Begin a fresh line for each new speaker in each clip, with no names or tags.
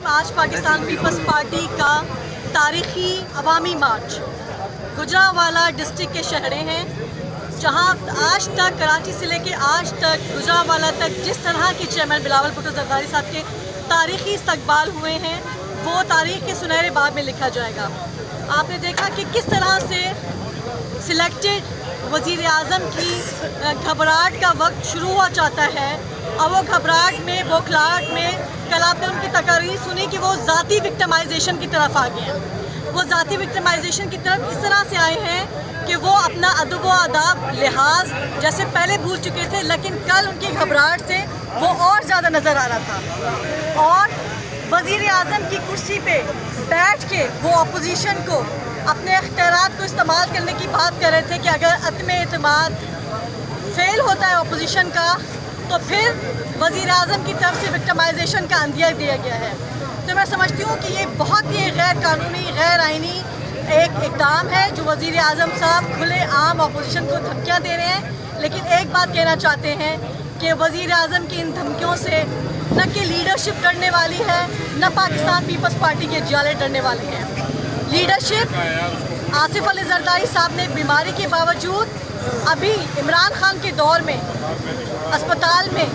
आज Pakistan peoples party का तारीखी अवामी मार्च गुजरांवाला डिस्ट्रिक्ट के शहरे हैं, जहां आज तक कराची से लेकर आज तक गुजरांवाला तक जिस तरह के चेयरमैन बिलावल भुट्टो जरदारी साहब के तारीखी इस्तकबाल हुए हैं वो तारीख के सुनहरे बाब में लिखा जाएगा। आपने देखा कि किस तरह से सिलेक्टेड वज़ीर आज़म की घबराहट का वक्त शुरू हुआ चाहता है और वो घबराहट में बौखलाहट में कल आपने उनकी तकरीर सुनी कि वो ज़ाती विक्टिमाइजेशन की तरफ आ गए हैं। वो ज़ाती विक्टिमाइजेशन की तरफ इस तरह से आए हैं कि वो अपना अदब व आदाब लिहाज जैसे पहले भूल चुके थे, लेकिन कल उनकी घबराहट से वो और ज़्यादा नज़र आ रहा था और वज़ीर आज़म की कुर्सी पे बैठ के वो अपोजिशन को अपने इख्तियारात को इस्तेमाल करने की बात कर रहे थे कि अगर अदम एतमाद फेल होता है अपोजिशन का तो फिर वज़ीर आज़म की तरफ से विक्टिमाइजेशन का अंदिया दिया गया है। तो मैं समझती हूँ कि ये बहुत ही गैर कानूनी गैर आइनी एक इक़दाम है जो वज़ीर आज़म साहब खुले आम अपोजिशन को धमकियाँ दे रहे हैं। लेकिन एक बात कहना चाहते हैं कि वज़ीर आज़म की इन धमकियों से न कि लीडरशिप डरने वाली है न पाकिस्तान पीपल्स पार्टी के जियाले डरने वाले हैं। लीडरशिप आसिफ अली जरदारी साहब ने बीमारी के बावजूद अभी इमरान खान के दौर में अस्पताल में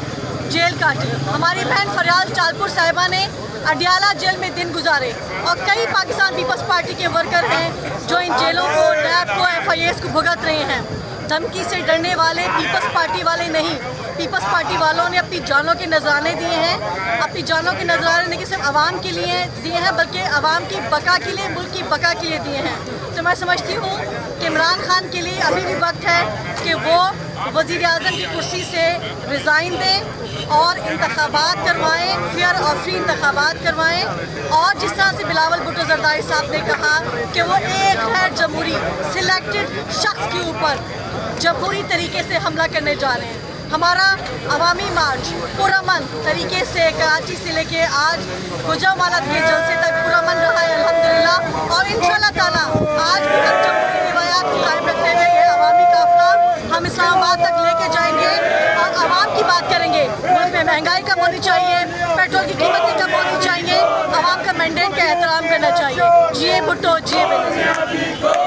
जेल काटी। हमारी बहन फरियाल चालपुर साहिबा ने अडियाला जेल में दिन गुजारे और कई पाकिस्तान पीपल्स पार्टी के वर्कर हैं जो इन जेलों को नैब को FIAs को भुगत रहे हैं। धमकी से डरने वाले पीपल्स पार्टी वाले नहीं, पीपल्स पार्टी वालों ने अपनी जानों के नजराने दिए हैं। अपनी जानों के नजराने नहीं कि सिर्फ आवाम के लिए दिए हैं बल्कि आवाम की बका के लिए, मुल्क की बका के लिए दिए हैं। तो मैं समझती हूँ कि इमरान खान के लिए अभी भी वक्त है कि वो वज़ीर आज़म की कुर्सी से रिज़ाइन दें और इंतखाबात करवाएँ, फेयर और फ्री इंतखाबात करवाएँ। और जिस तरह से बिलावल भुट्टो जरदारी साहब ने कहा कि वो एक गैर जमहूरी सिलेक्टेड शख्स के ऊपर जमहूरी तरीके से हमला करने जा रहे हैं। हमारा अवामी मार्च पुरअमन तरीके से कराची से लेके आज गुजरांवाला के जलसे तक पुरअमन रहा है अल्हम्दुलिल्लाह। और इंशाअल्लाह ताला आज भी हम जमहूरी रिवायात को कायम रखते हुए ये अवामी काफिला हम इस्लामाबाद तक लेके जाएंगे और आवाम की बात करेंगे। मुल्क में महंगाई कम होनी चाहिए, पेट्रोल की कीमतें कम होनी चाहिए, आवाम का मैंडेट का एहतराम करना चाहिए। जिए भुट्टो, जिए बेनज़ीर।